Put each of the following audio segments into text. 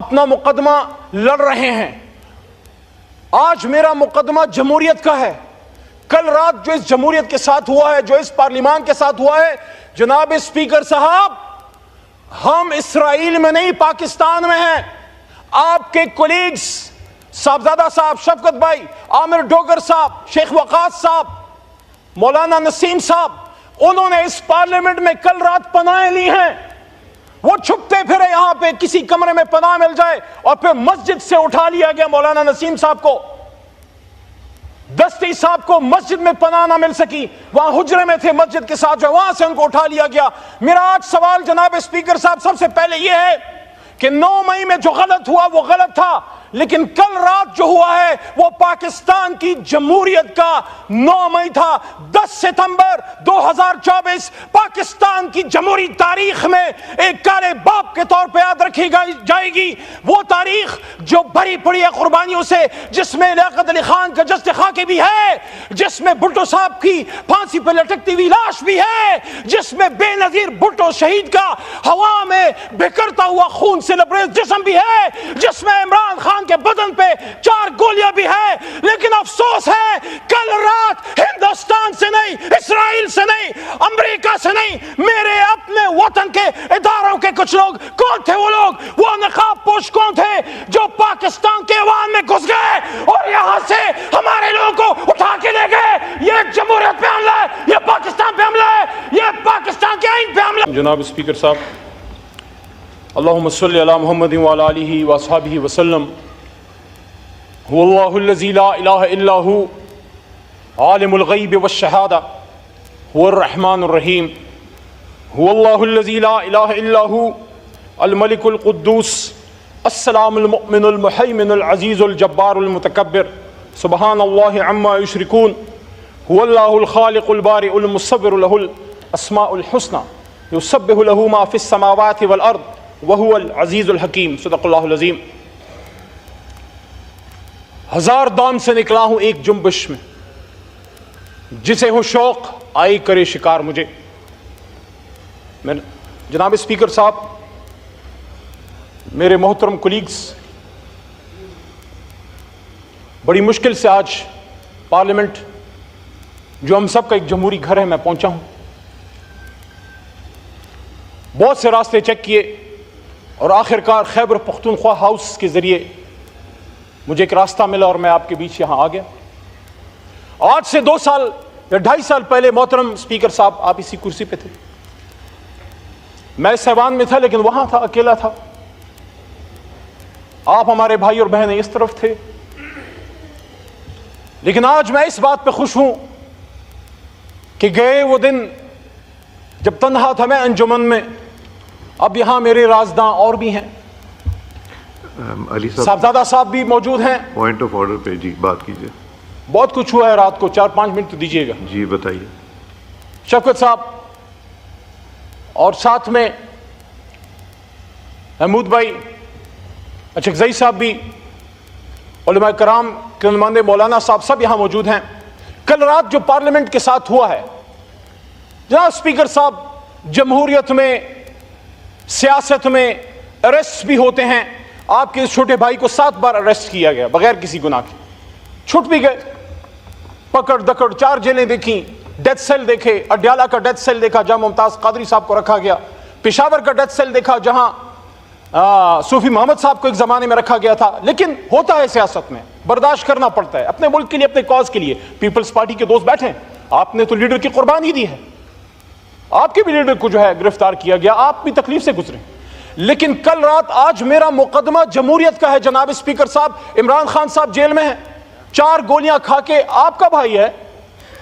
اپنا مقدمہ لڑ رہے ہیں. آج میرا مقدمہ جمہوریت کا ہے. کل رات جو اس جمہوریت کے ساتھ ہوا ہے, جو اس پارلیمان کے ساتھ ہوا ہے, جناب اسپیکر صاحب, ہم اسرائیل میں نہیں پاکستان میں ہیں. آپ کے کولیگز صاحبزادہ صاحب, شفقت بھائی, عامر ڈوگر صاحب, شیخ وقاص صاحب, مولانا نسیم صاحب, انہوں نے اس پارلیمنٹ میں کل رات پناہیں لی ہیں. وہ چھپتے پھرے یہاں پہ, کسی کمرے میں پناہ مل جائے, اور پھر مسجد سے اٹھا لیا گیا مولانا نسیم صاحب کو. دستی صاحب کو مسجد میں پناہ نہ مل سکی, وہاں حجرے میں تھے مسجد کے ساتھ, جو وہاں سے ان کو اٹھا لیا گیا. میرا آج سوال جناب اسپیکر صاحب سب سے پہلے یہ ہے کہ 9 مئی میں جو غلط ہوا وہ غلط تھا, لیکن کل رات جو ہوا ہے وہ پاکستان کی جمہوریت کا 9 مئی تھا. 10 ستمبر 2024 پاکستان کی جمہوری تاریخ میں ایک کالے باپ کے طور پہ یاد رکھی جائے گی. وہ تاریخ جو بھری پڑی ہے قربانیوں سے, جس میں لیاقت علی خان کا جسد خاکی بھی ہے, جس میں بھٹو صاحب کی پھانسی پہ لٹکتی ہوئی لاش بھی ہے, جس میں بے نظیر بھٹو شہید کا ہوا میں بکھرتا ہوا خون سے لبریز جسم بھی ہے, جس میں عمران خان کے بدن پہ 4 گولیاں بھی ہے. لیکن افسوس ہے کل رات ہندوستان سے نہیں, اسرائیل سے نہیں, امریکہ سے نہیں, میرے اپنے وطن کے اداروں کے کچھ لوگ. کون تھے وہ لوگ؟ وہ نقاب پوش کون تھے جو پاکستان کے ایوان میں گھس گئے اور یہاں سے ہمارے لوگوں کو اٹھا کے لے گئے؟ یہ جمہوریت پہ حملہ ہے, یہ پاکستان پہ حملہ ہے, یہ پاکستان کے آئین پہ حملہ. جناب اسپیکر صاحب, اللہم صلی علی محمد وعلی آلہ واصحابہ وسلم. هو اللہ الذی لا الہ الا هو عالم الغیب والشہادہ هو الرحمن الرحیم. هو اللہ الذی لا الہ الا هو الملک القدوس السلام المؤمن المحیمن العزیز الجبار المتکبر سبحان اللہ عما یشرکون. هو اللہ الخالق البارئ المصور له الاسماء الحسنى یسبح له ما فی السماوات والارض وهو العزیز الحکیم. صدق اللہ العظیم. 1000 دام سے نکلا ہوں ایک جنبش میں, جسے ہو شوق آئی کرے شکار مجھے. جناب اسپیکر صاحب, میرے محترم کولیگز, بڑی مشکل سے آج پارلیمنٹ جو ہم سب کا ایک جمہوری گھر ہے میں پہنچا ہوں. بہت سے راستے چیک کیے اور آخرکار خیبر پختونخوا ہاؤس کے ذریعے مجھے ایک راستہ ملا اور میں آپ کے بیچ یہاں آ گیا. آج سے 2 سال یا 2.5 سال پہلے محترم اسپیکر صاحب آپ اسی کرسی پہ تھے, میں اس ایوان میں تھا لیکن وہاں تھا, اکیلا تھا. آپ ہمارے بھائی اور بہنیں اس طرف تھے. لیکن آج میں اس بات پہ خوش ہوں کہ گئے وہ دن جب تنہا تھا میں انجمن میں, اب یہاں میرے رازداں اور بھی ہیں. علی صاحب, صاحبزادہ صاحب بھی موجود ہیں. پوائنٹ آف آرڈر پہ جی بات کیجیے. بہت کچھ ہوا ہے رات کو, 4-5 منٹ تو دیجیے گا. جی بتائیے. شفقت صاحب اور ساتھ میں محمود بھائی, اچکزئی صاحب بھی, علماء کرام کے نمائندے مولانا صاحب سب یہاں موجود ہیں. کل رات جو پارلیمنٹ کے ساتھ ہوا ہے, جناب اسپیکر صاحب, جمہوریت میں, سیاست میں اریسٹ بھی ہوتے ہیں. آپ کے اس چھوٹے بھائی کو 7 بار اریسٹ کیا گیا بغیر کسی گناہ کے, چھٹ بھی گئے. پکڑ دکڑ 4 جیلیں دیکھیں, ڈیتھ سیل دیکھے, اڈیالہ کا ڈیتھ سیل دیکھا جہاں ممتاز قادری صاحب کو رکھا گیا, پشاور کا ڈیتھ سیل دیکھا جہاں صوفی محمد صاحب کو ایک زمانے میں رکھا گیا تھا. لیکن ہوتا ہے سیاست میں, برداشت کرنا پڑتا ہے اپنے ملک کے لیے, اپنے کاز کے لیے. پیپلز پارٹی کے دوست بیٹھے, آپ نے تو لیڈر کی قربانی دی ہے, آپ کے بھی لیڈر کو جو ہے گرفتار کیا گیا, آپ بھی تکلیف سے گزرے. لیکن کل رات آج میرا مقدمہ جمہوریت کا ہے. جناب اسپیکر صاحب, عمران خان صاحب جیل میں ہیں, 4 گولیاں کھا کے. آپ کا بھائی ہے,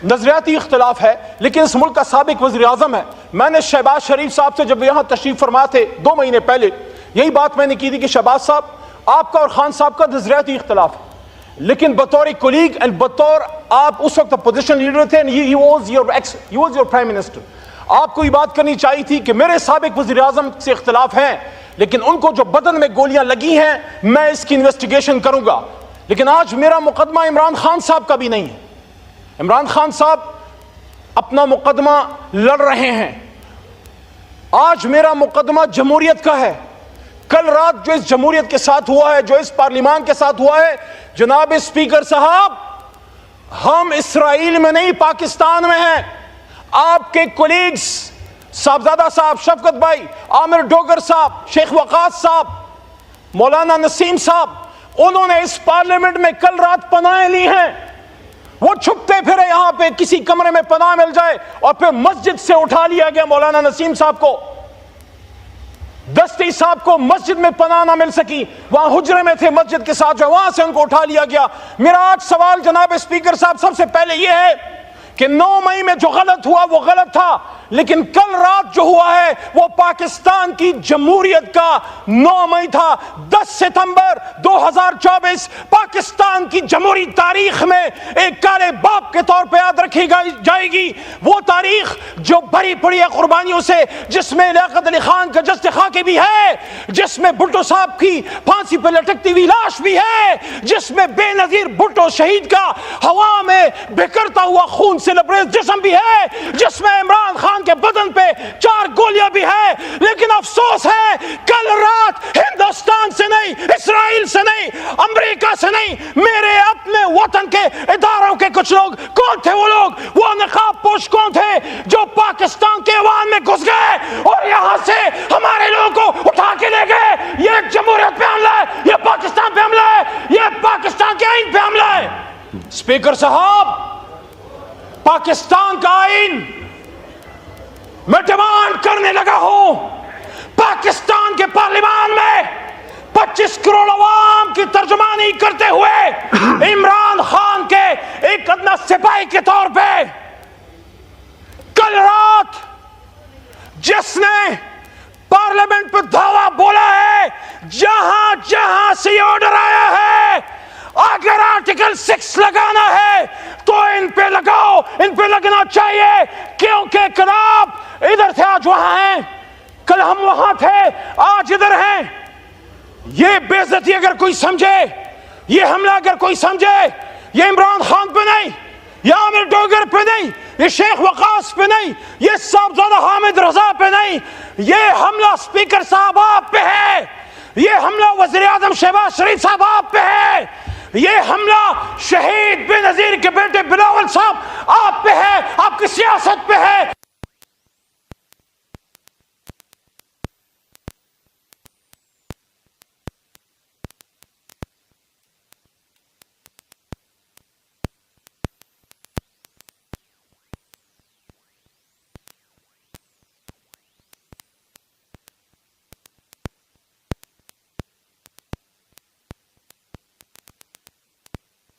نظریاتی اختلاف ہے, لیکن اس ملک کا سابق وزیر اعظم ہے. میں نے شہباز شریف صاحب سے جب یہاں تشریف فرما تھے 2 مہینے پہلے, یہی بات میں نے کی تھی کہ شہباز صاحب, آپ کا اور خان صاحب کا نظریاتی اختلاف ہے, لیکن بطور کولیگ اینڈ بطور آپ اس وقت اپوزیشن لیڈر تھے, he was your prime minister. آپ کو یہ بات کرنی چاہیے تھی کہ میرے سابق وزیر اعظم سے اختلاف ہیں, لیکن ان کو جو بدن میں گولیاں لگی ہیں میں اس کی انویسٹیگیشن کروں گا. لیکن آج میرا مقدمہ عمران خان صاحب کا بھی نہیں ہے. عمران خان صاحب اپنا مقدمہ لڑ رہے ہیں. آج میرا مقدمہ جمہوریت کا ہے. کل رات جو اس جمہوریت کے ساتھ ہوا ہے, جو اس پارلیمان کے ساتھ ہوا ہے, جناب اسپیکر صاحب, ہم اسرائیل میں نہیں پاکستان میں ہیں. آپ کے کولیگز صاحبزادہ صاحب, شفقت بھائی, عامر ڈوگر صاحب, شیخ وقاص صاحب, مولانا نسیم صاحب, انہوں نے اس پارلیمنٹ میں کل رات پناہیں لی ہیں. وہ چھپتے پھرے یہاں پہ, کسی کمرے میں پناہ مل جائے, اور پھر مسجد سے اٹھا لیا گیا مولانا نسیم صاحب کو. دستی صاحب کو مسجد میں پناہ نہ مل سکی, وہاں حجرے میں تھے مسجد کے ساتھ, جو وہاں سے ان کو اٹھا لیا گیا. میرا آج سوال جناب اسپیکر صاحب سب سے پہلے یہ ہے کہ 9 مئی میں جو غلط ہوا وہ غلط تھا, لیکن کل رات جو ہوا ہے وہ پاکستان کی جمہوریت کا 9 مئی تھا. 10 ستمبر 2024 پاکستان کی جمہوری تاریخ میں ایک کالے باپ کے طور پہ یاد رکھی جائے گی. وہ تاریخ جو بھری پڑی ہے قربانیوں سے, جس میں لیاقت علی خان کا جسد خاکی بھی ہے, جس میں بھٹو صاحب کی پھانسی پہ لٹکتی ہوئی لاش بھی ہے, جس میں بے نظیر بھٹو شہید کا ہوا میں بکھرتا ہوا خون سے لبریز جسم بھی ہے, جس میں عمران خان کے بدن پہ 4 گولیاں بھی ہے. لیکن افسوس ہے کل رات ہندوستان سے نہیں, اسرائیل سے نہیں, امریکہ سے نہیں, میرے اپنے وطن کے اداروں کے کچھ لوگ, کون تھے وہ لوگ, وہ نقاب پوش کون تھے جو پاکستان کے ایوان میں گھس گئے اور یہاں سے ہمارے لوگوں کو اٹھا کے لے گئے. یہ جمہوریت پہ حملہ ہے, یہ پاکستان پہ حملہ ہے, یہ پاکستان کے آئین پہ حملہ ہے. اسپیکر صاحب, پاکستان کا آئین میں ڈیمانڈ کرنے لگا ہوں, پاکستان کے پارلیمان میں 25 کروڑ عوام کی ترجمانی کرتے ہوئے عمران خان کے ایک ادنا سپاہی کے طور پہ کل رات جس نے پارلیمنٹ پہ دعویٰ بولا ہے, جہاں جہاں سے یہ آرڈر آیا ہے اگر آرٹیکل 6 لگانا ہے تو ان پہ لگاؤ, ان پہ لگنا چاہیے, کیونکہ کل آپ ادھر تھے آج وہاں ہیں, کل ہم وہاں تھے آج ادھر ہیں. یہ بے عزتی اگر کوئی سمجھے, یہ حملہ اگر کوئی سمجھے, یہ عمران خان پہ نہیں, یہ عامر ڈوگر پہ نہیں, یہ شیخ وقاص پہ نہیں, یہ صاحبزادہ حامد رضا پہ نہیں, یہ حملہ اسپیکر صاحب آپ پہ ہے, یہ حملہ وزیر اعظم شہباز شریف صاحب آپ پہ ہے, یہ حملہ شہید بے نظیر کے بیٹے بلاول صاحب آپ پہ ہے, آپ کی سیاست پہ ہے.